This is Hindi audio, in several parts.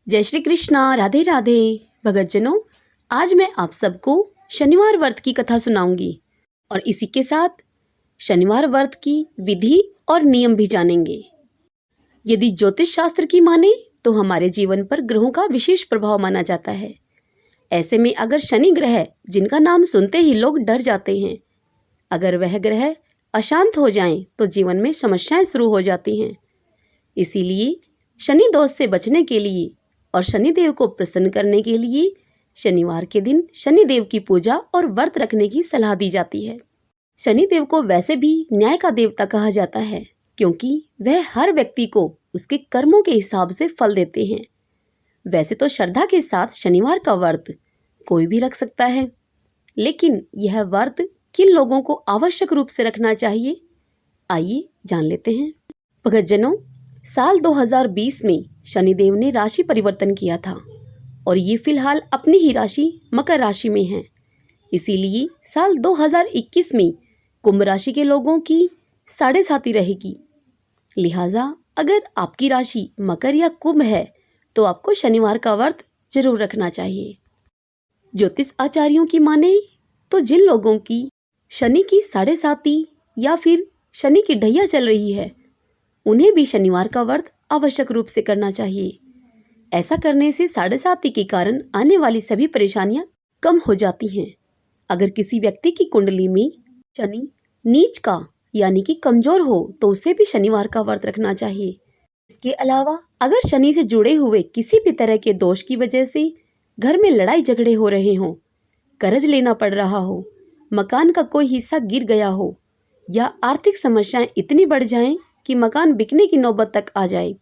जय श्री कृष्णा, राधे राधे। भगतजनों, आज मैं आप सबको शनिवार व्रत की कथा सुनाऊंगी और इसी के साथ शनिवार व्रत की विधि और नियम भी जानेंगे। यदि ज्योतिष शास्त्र की माने तो हमारे जीवन पर ग्रहों का विशेष प्रभाव माना जाता है। ऐसे में अगर शनि ग्रह, जिनका नाम सुनते ही लोग डर जाते हैं, अगर वह ग्रह अशांत हो जाएं तो जीवन में समस्याएं शुरू हो जाती हैं। इसीलिए शनि दोष से बचने के लिए और शनिदेव को प्रसन्न करने के लिए शनिवार के दिन शनिदेव की पूजा और व्रत रखने की सलाह दी जाती है। शनिदेव को वैसे भी न्याय का देवता कहा जाता है, क्योंकि वह हर व्यक्ति को उसके कर्मों के हिसाब से फल देते हैं। वैसे तो श्रद्धा के साथ शनिवार का व्रत कोई भी रख सकता है, लेकिन यह व्रत किन लोगों को आवश्यक रूप से रखना चाहिए, आइए जान लेते हैं। भगतजनों, साल 2020 में शनिदेव ने राशि परिवर्तन किया था और ये फिलहाल अपनी ही राशि मकर राशि में है। इसीलिए साल 2021 में कुंभ राशि के लोगों की साढ़े साती रहेगी। लिहाजा अगर आपकी राशि मकर या कुंभ है तो आपको शनिवार का व्रत जरूर रखना चाहिए। ज्योतिष आचार्यों की माने तो जिन लोगों की शनि की साढ़े साती या फिर शनि की ढैया चल रही है, उन्हें भी शनिवार का व्रत आवश्यक रूप से करना चाहिए। ऐसा करने से साढ़े साती के कारण आने वाली सभी परेशानियां कम हो जाती हैं। अगर किसी व्यक्ति की कुंडली में शनि नीच का यानी कि कमजोर हो तो उसे भी शनिवार का व्रत रखना चाहिए। इसके अलावा अगर शनि से जुड़े हुए किसी भी तरह के दोष की वजह से घर में लड़ाई झगड़े हो रहे हों, कर्ज लेना पड़ रहा हो, मकान का कोई हिस्सा गिर गया हो या आर्थिक समस्याएं इतनी बढ़ जाएं कि मकान बिकने की नौबत तक आ जाए,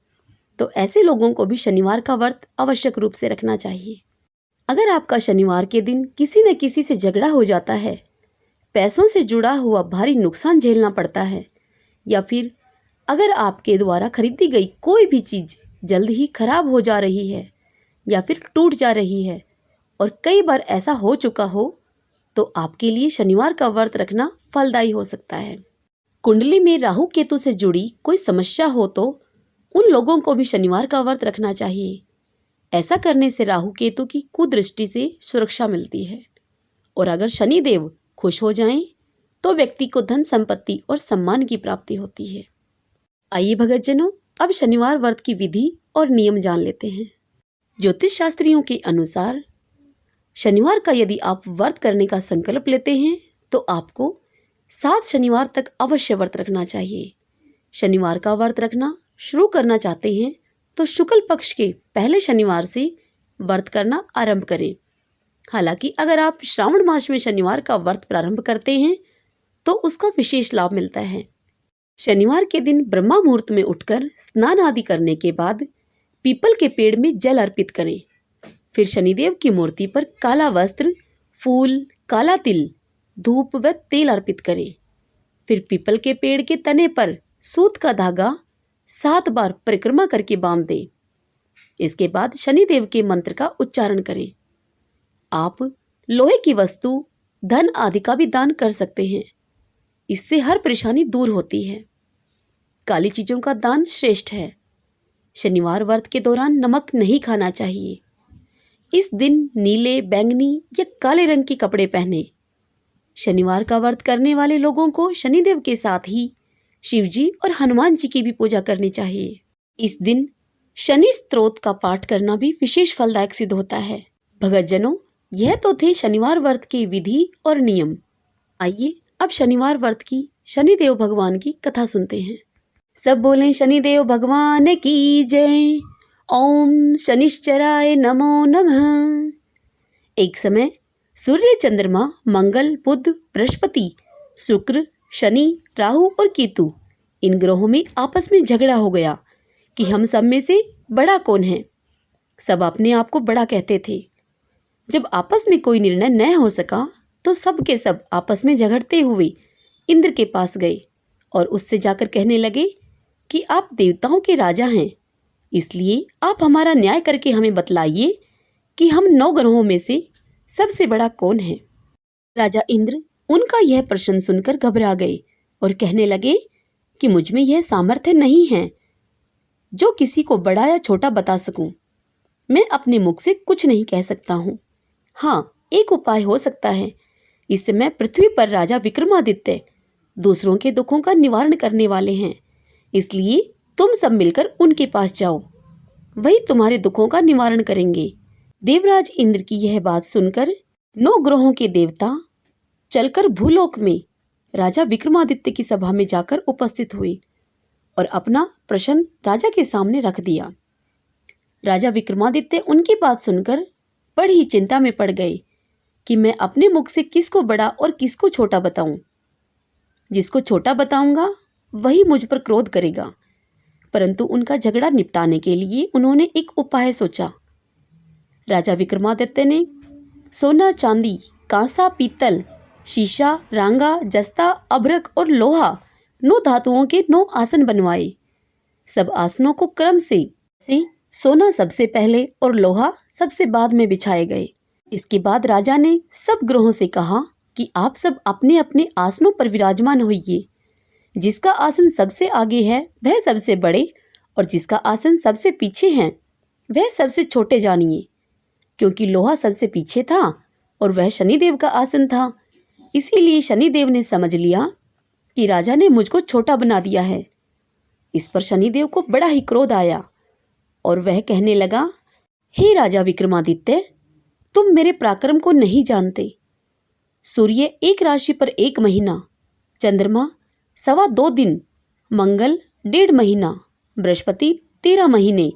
तो ऐसे लोगों को भी शनिवार का व्रत आवश्यक रूप से रखना चाहिए। अगर आपका शनिवार के दिन किसी न किसी से झगड़ा हो जाता है, पैसों से जुड़ा हुआ भारी नुकसान झेलना पड़ता है, या फिर अगर आपके द्वारा खरीदी गई कोई भी चीज़ जल्द ही खराब हो जा रही है या फिर टूट जा रही है और कई बार ऐसा हो चुका हो, तो आपके लिए शनिवार का व्रत रखना फलदायी हो सकता है। कुंडली में राहु केतु से जुड़ी कोई समस्या हो तो उन लोगों को भी शनिवार का व्रत रखना चाहिए। ऐसा करने से राहु केतु की कुदृष्टि से सुरक्षा मिलती है और अगर शनिदेव खुश हो जाएं तो व्यक्ति को धन संपत्ति और सम्मान की प्राप्ति होती है। आइए भगतजनों, अब शनिवार व्रत की विधि और नियम जान लेते हैं। ज्योतिष शास्त्रियों के अनुसार शनिवार का यदि आप व्रत करने का संकल्प लेते हैं तो आपको 7 शनिवार तक अवश्य व्रत रखना चाहिए। शनिवार का व्रत रखना शुरू करना चाहते हैं तो शुक्ल पक्ष के पहले शनिवार से व्रत करना आरंभ करें। हालांकि अगर आप श्रावण मास में शनिवार का व्रत प्रारंभ करते हैं तो उसका विशेष लाभ मिलता है। शनिवार के दिन ब्रह्मा मुहूर्त में उठकर स्नान आदि करने के बाद पीपल के पेड़ में जल अर्पित करें। फिर शनिदेव की मूर्ति पर काला वस्त्र, फूल, काला तिल, धूप व तेल अर्पित करें। फिर पीपल के पेड़ के तने पर सूत का धागा 7 बार परिक्रमा करके बांध दें। इसके बाद शनिदेव के मंत्र का उच्चारण करें। आप लोहे की वस्तु, धन आदि का भी दान कर सकते हैं। इससे हर परेशानी दूर होती है। काली चीजों का दान श्रेष्ठ है। शनिवार व्रत के दौरान नमक नहीं खाना चाहिए। इस दिन नीले, बैंगनी या काले रंग के कपड़े पहने। शनिवार का व्रत करने वाले लोगों को शनिदेव के साथ ही शिव जी और हनुमान जी की भी पूजा करनी चाहिए। इस दिन शनि स्तोत्र का पाठ करना भी विशेष फलदायक सिद्ध होता है। भगतजनों, यह तो थे शनिवार व्रत के विधि और नियम। आइए अब शनिवार व्रत की शनिदेव भगवान की कथा सुनते हैं। सब बोलें शनिदेव भगवान की जय। ओम शनिश्चराय नमो नमः। एक समय सूर्य, चंद्रमा, मंगल, बुध, बृहस्पति, शुक्र, शनि, राहु और केतु, इन ग्रहों में आपस में झगड़ा हो गया कि हम सब में से बड़ा कौन है। सब अपने आप को बड़ा कहते थे। जब आपस में कोई निर्णय न हो सका तो सब के सब आपस में झगड़ते हुए इंद्र के पास गए और उससे जाकर कहने लगे कि आप देवताओं के राजा हैं, इसलिए आप हमारा न्याय करके हमें बतलाइए कि हम 9 ग्रहों में से सबसे बड़ा कौन है। राजा इंद्र उनका यह प्रश्न सुनकर घबरा गए और कहने लगे कि मुझ में यह सामर्थ्य नहीं है जो किसी को बड़ा या छोटा बता सकूं। मैं अपने मुख से कुछ नहीं कह सकता हूँ। हाँ, एक उपाय हो सकता है। इस समय पृथ्वी पर राजा विक्रमादित्य दूसरों के दुखों का निवारण करने वाले हैं, इसलिए तुम सब मिलकर उनके पास जाओ, वही तुम्हारे दुखों का निवारण करेंगे। देवराज इंद्र की यह बात सुनकर 9 ग्रहों के देवता चलकर भूलोक में राजा विक्रमादित्य की सभा में जाकर उपस्थित हुए और अपना प्रश्न राजा के सामने रख दिया। राजा विक्रमादित्य उनकी बात सुनकर बड़ी चिंता में पड़ गए कि मैं अपने मुख से किसको बड़ा और किसको छोटा बताऊं। जिसको छोटा बताऊंगा वही मुझ पर क्रोध करेगा। परंतु उनका झगड़ा निपटाने के लिए उन्होंने एक उपाय सोचा। राजा विक्रमादित्य ने सोना, चांदी, कांसा, पीतल, शीशा, रांगा, जस्ता, अभ्रक और लोहा 9 धातुओं के 9 आसन बनवाए। सब आसनों को क्रम से सोना सबसे पहले और लोहा सबसे बाद में बिछाए गए। इसके बाद राजा ने सब ग्रहों से कहा कि आप सब अपने अपने आसनों पर विराजमान होइए। जिसका आसन सबसे आगे है वह सबसे बड़े और जिसका आसन सबसे पीछे है वह सबसे छोटे जानिए। क्योंकि लोहा सबसे पीछे था और वह शनिदेव का आसन था, इसीलिए शनिदेव ने समझ लिया कि राजा ने मुझको छोटा बना दिया है। इस पर शनिदेव को बड़ा ही क्रोध आया और वह कहने लगा, हे राजा विक्रमादित्य, तुम मेरे पराक्रम को नहीं जानते। सूर्य एक राशि पर 1 महीना, चंद्रमा 2.25 दिन, मंगल 1.5 महीना, बृहस्पति 13 महीने,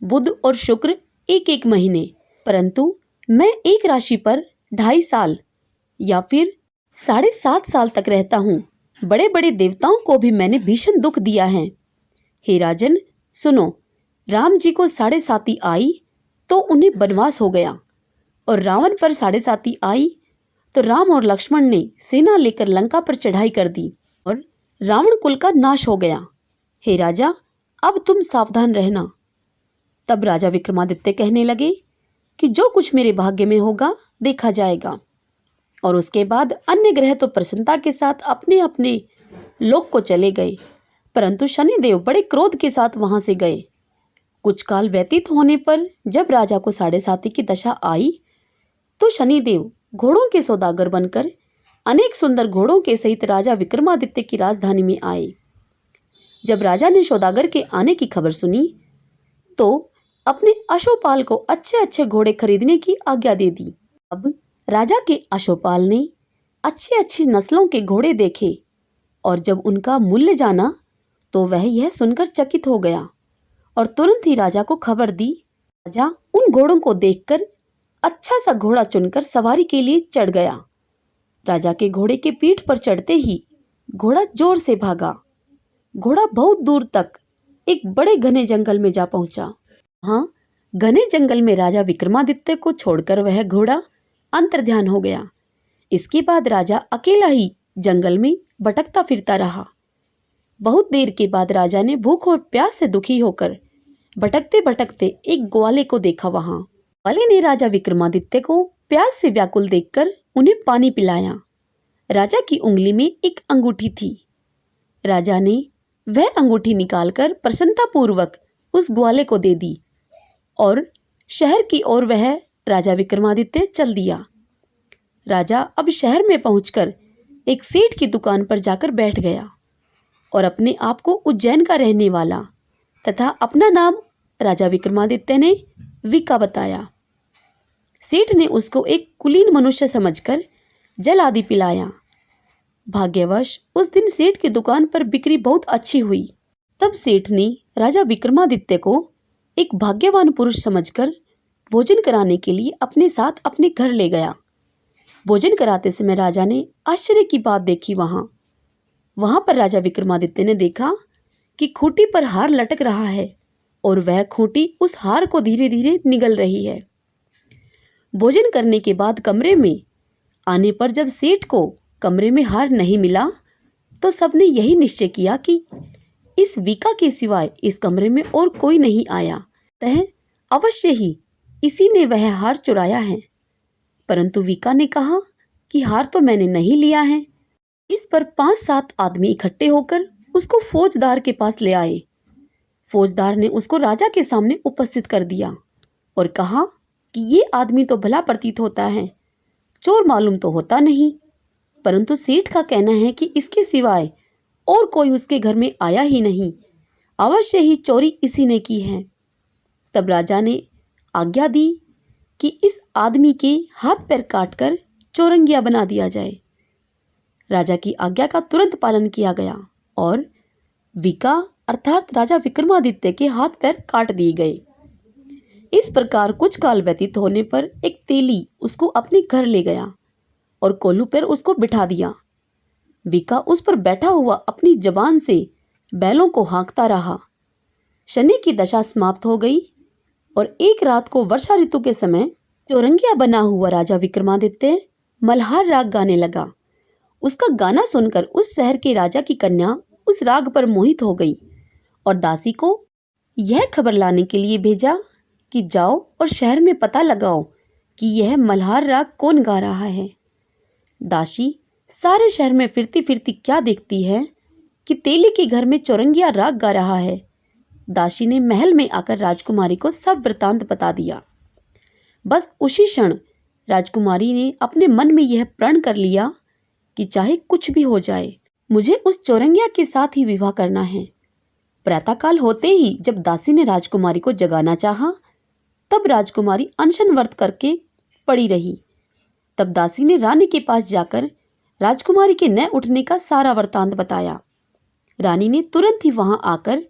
बुध और शुक्र 1-1 महीने, परंतु मैं एक राशि पर 2.5 साल या फिर 7.5 साल तक रहता हूँ। बड़े बड़े देवताओं को भी मैंने भीषण दुख दिया है। हे राजन, सुनो, राम जी को 7.5 आई तो उन्हें वनवास हो गया और रावण पर 7.5 आई तो राम और लक्ष्मण ने सेना लेकर लंका पर चढ़ाई कर दी और रावण कुल का नाश हो गया। हे राजा, अब तुम सावधान रहना। तब राजा विक्रमादित्य कहने लगे कि जो कुछ मेरे भाग्य में होगा देखा जाएगा। और उसके बाद अन्य ग्रह तो प्रसन्नता के साथ अपने अपने लोक को चले गए, परंतु शनिदेव बड़े क्रोध के साथ वहां से गए। कुछ काल व्यतीत होने पर जब राजा को 7.5 की दशा आई तो शनिदेव घोड़ों के सौदागर बनकर अनेक सुंदर घोड़ों के सहित राजा विक्रमादित्य की राजधानी में आए। जब राजा ने सौदागर के आने की खबर सुनी तो अपने अश्वपाल को अच्छे अच्छे घोड़े खरीदने की आज्ञा दे दी। अब राजा के अश्वपाल ने अच्छी अच्छी नस्लों के घोड़े देखे और जब उनका मूल्य जाना तो वह यह सुनकर चकित हो गया और तुरंत ही राजा को खबर दी। राजा उन घोड़ों को देखकर अच्छा सा घोड़ा चुनकर सवारी के लिए चढ़ गया। राजा के घोड़े के पीठ पर चढ़ते ही घोड़ा जोर से भागा। घोड़ा बहुत दूर तक एक बड़े घने जंगल में जा पहुंचा। हाँ, घने जंगल में राजा विक्रमादित्य को छोड़कर वह घोड़ा अंतर्ध्यान हो गया। इसके बाद राजा अकेला ही जंगल में भटकता फिरता रहा। बहुत देर के बाद राजा ने भूख और प्यास से दुखी होकर भटकते भटकते एक ग्वाले को देखा। वहां ग्वाले ने राजा विक्रमादित्य को प्यास से व्याकुल देखकर उन्हें पानी पिलाया। राजा की उंगली में एक अंगूठी थी। राजा ने वह अंगूठी निकालकर प्रसन्नतापूर्वक उस ग्वाले को दे दी और शहर की ओर वह राजा विक्रमादित्य चल दिया। राजा अब शहर में पहुंचकर एक सेठ की दुकान पर जाकर बैठ गया और अपने आप को उज्जैन का रहने वाला तथा अपना नाम राजा विक्रमादित्य ने विका बताया। सेठ ने उसको एक कुलीन मनुष्य समझकर जल आदि पिलाया। भाग्यवश उस दिन सेठ की दुकान पर बिक्री बहुत अच्छी हुई। तब सेठ ने राजा विक्रमादित्य को एक भाग्यवान पुरुष समझकर भोजन कराने के लिए अपने साथ अपने घर ले गया। भोजन कराते समय राजा ने आश्चर्य की बात देखी। वहां पर राजा विक्रमादित्य ने देखा कि खूंटी पर हार लटक रहा है और वह खूंटी उस हार को धीरे धीरे निगल रही है। भोजन करने के बाद कमरे में आने पर जब सेठ को कमरे में हार नहीं मिला तो सबने यही निश्चय किया कि इस विका के सिवाय इस कमरे में और कोई नहीं आया, अतः अवश्य ही इसी ने वह हार चुराया है। परंतु विका ने कहा कि हार तो मैंने नहीं लिया है। इस पर 5-7 आदमी इकट्ठे होकर उसको फौजदार के पास ले आए। फौजदार ने उसको राजा के सामने उपस्थित कर दिया और कहा कि ये आदमी तो भला प्रतीत होता है, चोर मालूम तो होता नहीं, परंतु सेठ का कहना है कि इसके सिवाय और कोई उसके घर में आया ही नहीं, अवश्य ही चोरी इसी ने की है। तब राजा ने आज्ञा दी कि इस आदमी के हाथ पैर काटकर चौरंगिया बना दिया जाए। राजा की आज्ञा का तुरंत पालन किया गया और विका अर्थात राजा विक्रमादित्य के हाथ पैर काट दिए गए। इस प्रकार कुछ काल व्यतीत होने पर एक तेली उसको अपने घर ले गया और कोल्लू पर उसको बिठा दिया। विका उस पर बैठा हुआ अपनी जबान से बैलों को हाँकता रहा। शनि की दशा समाप्त हो गई और एक रात को वर्षा ऋतु के समय चौरंगिया बना हुआ राजा विक्रमादित्य मल्हार राग गाने लगा। उसका गाना सुनकर उस शहर के राजा की कन्या उस राग पर मोहित हो गई और दासी को यह खबर लाने के लिए भेजा कि जाओ और शहर में पता लगाओ कि यह मल्हार राग कौन गा रहा है। दासी सारे शहर में फिरती फिरती क्या देखती है कि तेली के घर में चौरंगिया राग गा रहा है। दासी ने महल में आकर राजकुमारी को सब वृतांत बता दिया। बस उसी क्षण राजकुमारी ने अपने मन में यह प्रण कर लिया कि चाहे कुछ भी हो जाए, मुझे उस चौरंगिया के साथ ही विवाह करना है। प्रातःकाल होते ही जब दासी ने राजकुमारी को जगाना चाहा, तब राजकुमारी अनशन व्रत करके पड़ी रही। तब दासी ने रानी के पास जाकर राजकुमारी के न उठने का सारा वृतांत बताया। रानी ने तुरंत ही वहां आकर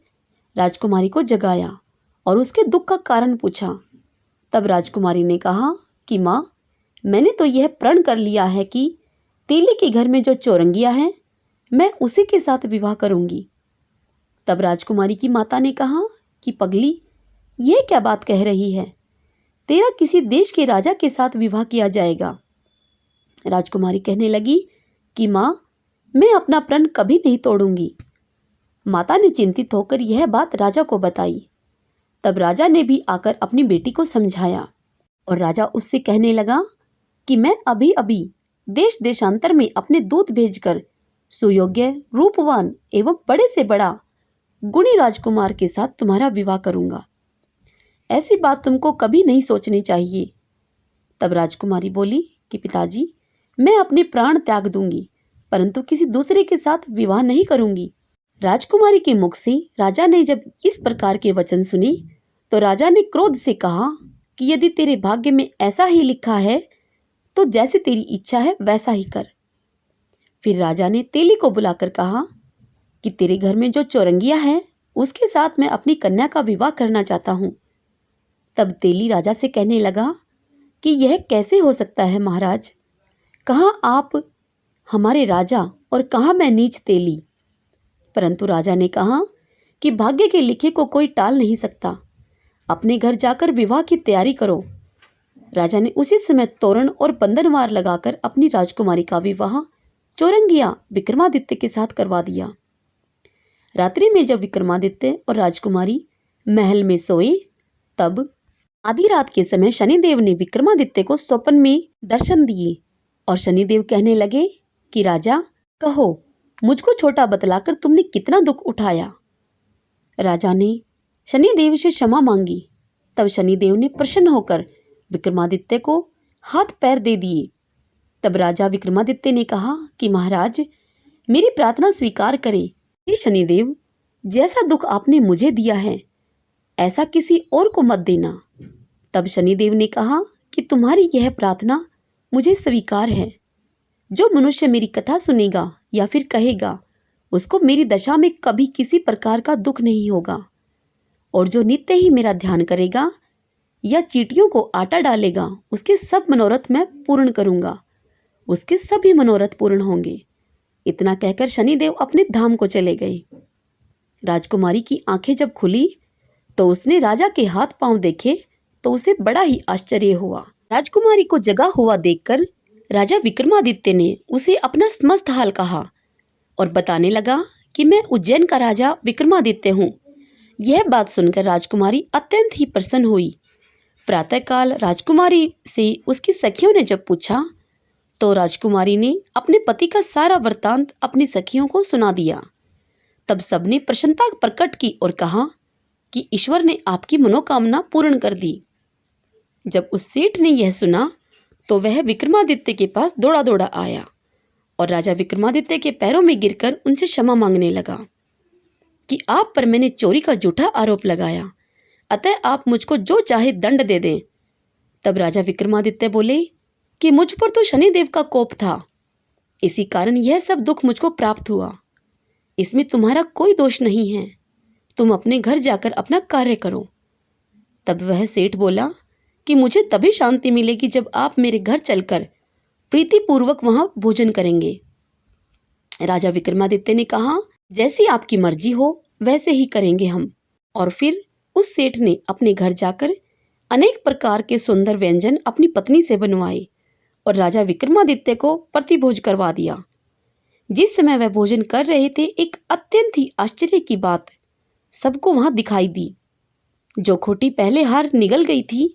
राजकुमारी को जगाया और उसके दुख का कारण पूछा। तब राजकुमारी ने कहा कि माँ, मैंने तो यह प्रण कर लिया है कि तेली के घर में जो चौरंगिया है, मैं उसी के साथ विवाह करूंगी। तब राजकुमारी की माता ने कहा कि पगली, यह क्या बात कह रही है? तेरा किसी देश के राजा के साथ विवाह किया जाएगा। राजकुमारी कहने लगी कि माँ, मैं अपना प्रण कभी नहीं तोड़ूंगी। माता ने चिंतित होकर यह बात राजा को बताई। तब राजा ने भी आकर अपनी बेटी को समझाया और राजा उससे कहने लगा कि मैं अभी अभी देश देशांतर में अपने दूत भेजकर सुयोग्य, रूपवान एवं बड़े से बड़ा गुणी राजकुमार के साथ तुम्हारा विवाह करूंगा। ऐसी बात तुमको कभी नहीं सोचनी चाहिए। तब राजकुमारी बोली कि पिताजी, मैं अपने प्राण त्याग दूंगी, परंतु किसी दूसरे के साथ विवाह नहीं करूंगी। राजकुमारी के मुख से राजा ने जब इस प्रकार के वचन सुने, तो राजा ने क्रोध से कहा कि यदि तेरे भाग्य में ऐसा ही लिखा है, तो जैसे तेरी इच्छा है वैसा ही कर। फिर राजा ने तेली को बुलाकर कहा कि तेरे घर में जो चौरंगिया है, उसके साथ मैं अपनी कन्या का विवाह करना चाहता हूँ। तब तेली राजा से कहने लगा कि यह कैसे हो सकता है महाराज? कहाँ आप हमारे राजा और कहाँ मैं नीच तेली? परंतु राजा ने कहा कि भाग्य के लिखे को कोई टाल नहीं सकता। अपने घर जाकर विवाह की तैयारी करो। राजा ने उसी समय तोरण और बंधनवार लगाकर अपनी राजकुमारी का विवाह चौरंगिया विक्रमादित्य के साथ करवा दिया। रात्रि में जब विक्रमादित्य और राजकुमारी महल में सोए, तब आधी रात के समय शनिदेव ने विक्रमादित्य को स्वप्न में दर्शन दिए और शनिदेव कहने लगे कि राजा, कहो, मुझको छोटा बतलाकर तुमने कितना दुख उठाया। राजा ने शनिदेव से क्षमा मांगी। तब शनिदेव ने प्रसन्न होकर विक्रमादित्य को हाथ पैर दे दिए। तब राजा विक्रमादित्य ने कहा कि महाराज, मेरी प्रार्थना स्वीकार करें। हे शनिदेव, जैसा दुख आपने मुझे दिया है, ऐसा किसी और को मत देना। तब शनिदेव ने कहा कि तुम्हारी यह प्रार्थना मुझे स्वीकार है। जो मनुष्य मेरी कथा सुनेगा या फिर कहेगा, उसको मेरी दशा में कभी किसी प्रकार का दुख नहीं होगा। और जो नित्य ही मेरा ध्यान करेगा या चींटियों को आटा डालेगा, उसके सब मनोरथ मैं पूर्ण करूंगा। उसके सभी मनोरथ पूर्ण होंगे। इतना कहकर शनिदेव अपने धाम को चले गए। राजकुमारी की आंखें जब खुली, तो उसने राजा के हाथ पांव देखे, तो उसे बड़ा ही आश्चर्य हुआ। राजकुमारी को जगा हुआ देखकर राजा विक्रमादित्य ने उसे अपना समस्त हाल कहा और बताने लगा कि मैं उज्जैन का राजा विक्रमादित्य हूँ। यह बात सुनकर राजकुमारी अत्यंत ही प्रसन्न हुई। प्रातःकाल राजकुमारी से उसकी सखियों ने जब पूछा, तो राजकुमारी ने अपने पति का सारा वृत्तांत अपनी सखियों को सुना दिया। तब सबने प्रसन्नता प्रकट की और कहा कि ईश्वर ने आपकी मनोकामना पूर्ण कर दी। जब उस सेठ ने यह सुना तो वह विक्रमादित्य के पास दौड़ा दौड़ा आया और राजा विक्रमादित्य के पैरों में गिरकर उनसे क्षमा मांगने लगा कि आप पर मैंने चोरी का झूठा आरोप लगाया, अतः आप मुझको जो चाहे दंड दे दें। तब राजा विक्रमादित्य बोले कि मुझ पर तो शनिदेव का कोप था, इसी कारण यह सब दुख मुझको प्राप्त हुआ। इसमें तुम्हारा कोई दोष नहीं है, तुम अपने घर जाकर अपना कार्य करो। तब वह सेठ बोला कि मुझे तभी शांति मिलेगी जब आप मेरे घर चलकर प्रीतिपूर्वक वहां भोजन करेंगे। राजा विक्रमादित्य ने कहा, जैसी आपकी मर्जी हो वैसे ही करेंगे हम। और फिर उस सेठ ने अपने घर जाकर अनेक प्रकार के सुंदर व्यंजन अपनी पत्नी से बनवाए और राजा विक्रमादित्य को प्रतिभोज करवा दिया। जिस समय वह भोजन कर रहे थे, एक अत्यंत ही आश्चर्य की बात सबको वहां दिखाई दी। जो खूंटी पहले हार निगल गई थी,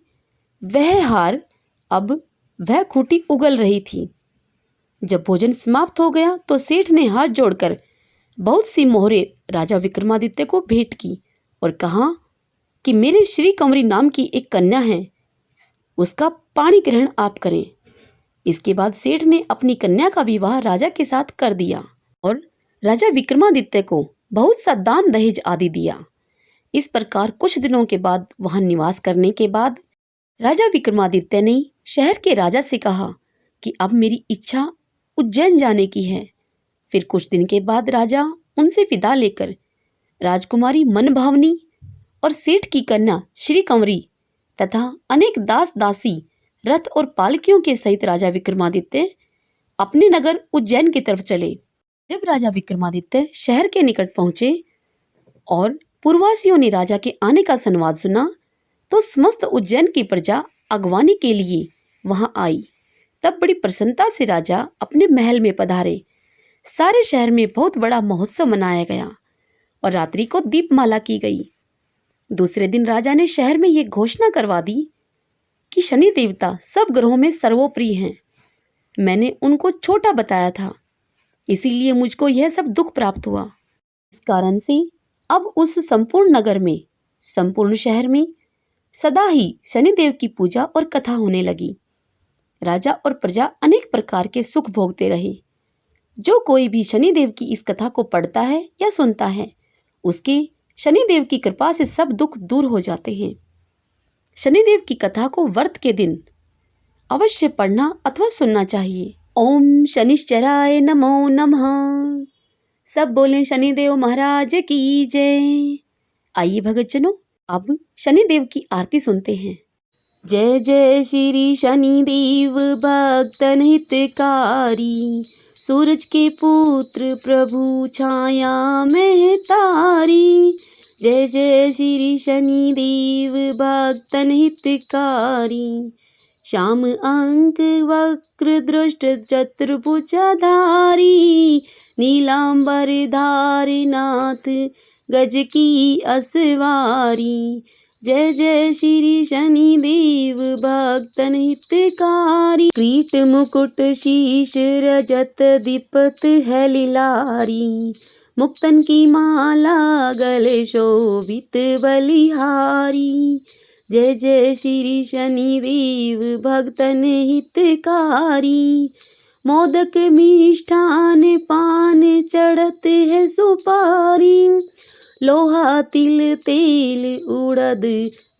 वह हार अब वह खूंटी उगल रही थी। जब भोजन समाप्त हो गया तो सेठ ने हाथ जोड़कर बहुत सी मोहरें राजा विक्रमादित्य को भेंट की और कहा कि मेरे श्री कंवरी नाम की एक कन्या है, उसका पाणी ग्रहण आप करें। इसके बाद सेठ ने अपनी कन्या का विवाह राजा के साथ कर दिया और राजा विक्रमादित्य को बहुत सा दान दहेज आदि दिया। इस प्रकार कुछ दिनों के बाद वहां निवास करने के बाद राजा विक्रमादित्य ने शहर के राजा से कहा कि अब मेरी इच्छा उज्जैन जाने की है। फिर कुछ दिन के बाद राजा उनसे विदा लेकर राजकुमारी मनभावनी और सेठ की कन्या श्री कंवरी तथा अनेक दास दासी रथ और पालकियों के सहित राजा विक्रमादित्य अपने नगर उज्जैन की तरफ चले। जब राजा विक्रमादित्य शहर के निकट पहुंचे और पूर्ववासियों ने राजा के आने का संवाद सुना तो समस्त उज्जैन की प्रजा अगवानी के लिए वहां आई। तब बड़ी प्रसन्नता से राजा अपने महल में पधारे। सारे शहर में बहुत बड़ा महोत्सव मनाया गया और रात्रि को दीपमाला की गई। दूसरे दिन राजा ने शहर में ये घोषणा करवा दी कि शनि देवता सब ग्रहों में सर्वोपरि हैं। मैंने उनको छोटा बताया था, इसीलिए मुझको यह सब दुख प्राप्त हुआ। इस कारण से अब उस संपूर्ण नगर में, संपूर्ण शहर में सदा ही शनिदेव की पूजा और कथा होने लगी। राजा और प्रजा अनेक प्रकार के सुख भोगते रहे। जो कोई भी शनिदेव की इस कथा को पढ़ता है या सुनता है, उसके शनिदेव की कृपा से सब दुख दूर हो जाते हैं। शनिदेव की कथा को व्रत के दिन अवश्य पढ़ना अथवा सुनना चाहिए। ओम शनिश्चराय नमो नमः। सब बोलें शनिदेव महाराज की जय। आइए भगतजनों, अब शनिदेव की आरती सुनते हैं। जय जय श्री शनिदेव भक्तन हितकारी, सूरज के पुत्र प्रभु छाया में तारी। जय जय श्री शनिदेव भक्तन हितकारी, श्याम अंक वक्र दृष्ट चतुर्भुजधारी। नीलांबर धारी नाथ गज की असवारी। जय जय श्री शनिदेव भक्तन हितकारी, किरीट मुकुट शीश रजत दीपत है लिलारी। मुक्तन की माला गले शोभित बलिहारी। जय जय श्री शनिदेव भक्तन हितकारी, मोदक मिष्ठान पान चढ़त है सुपारी। लोहा तिल तेल उड़द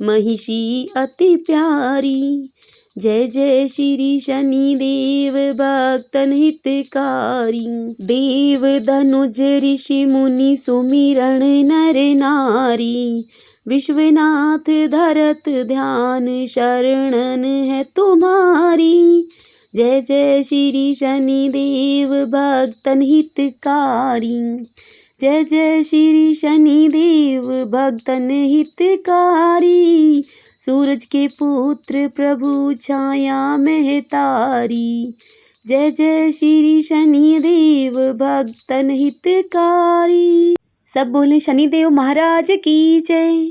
महिषी अति प्यारी। जय जय श्री शनिदेव भक्तन हितकारी, देव धनुज ऋषि मुनि सुमिरन नर नारी। विश्वनाथ धरत ध्यान शरणन है तुम्हारी। जय जय श्री शनिदेव भक्तन हितकारी, जय जय श्री शनिदेव भक्तन हितकारी। सूरज के पुत्र प्रभु छाया में तारी। जय जय श्री शनिदेव भक्तन हितकारी। सब बोले शनिदेव महाराज की जय।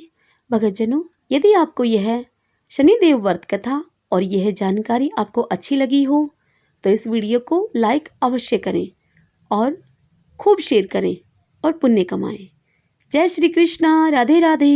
भगतजनों, यदि आपको यह शनिदेव व्रत कथा और यह जानकारी आपको अच्छी लगी हो तो इस वीडियो को लाइक अवश्य करें और खूब शेयर करें और पुण्य कमाएं। जय श्री कृष्णा। राधे राधे।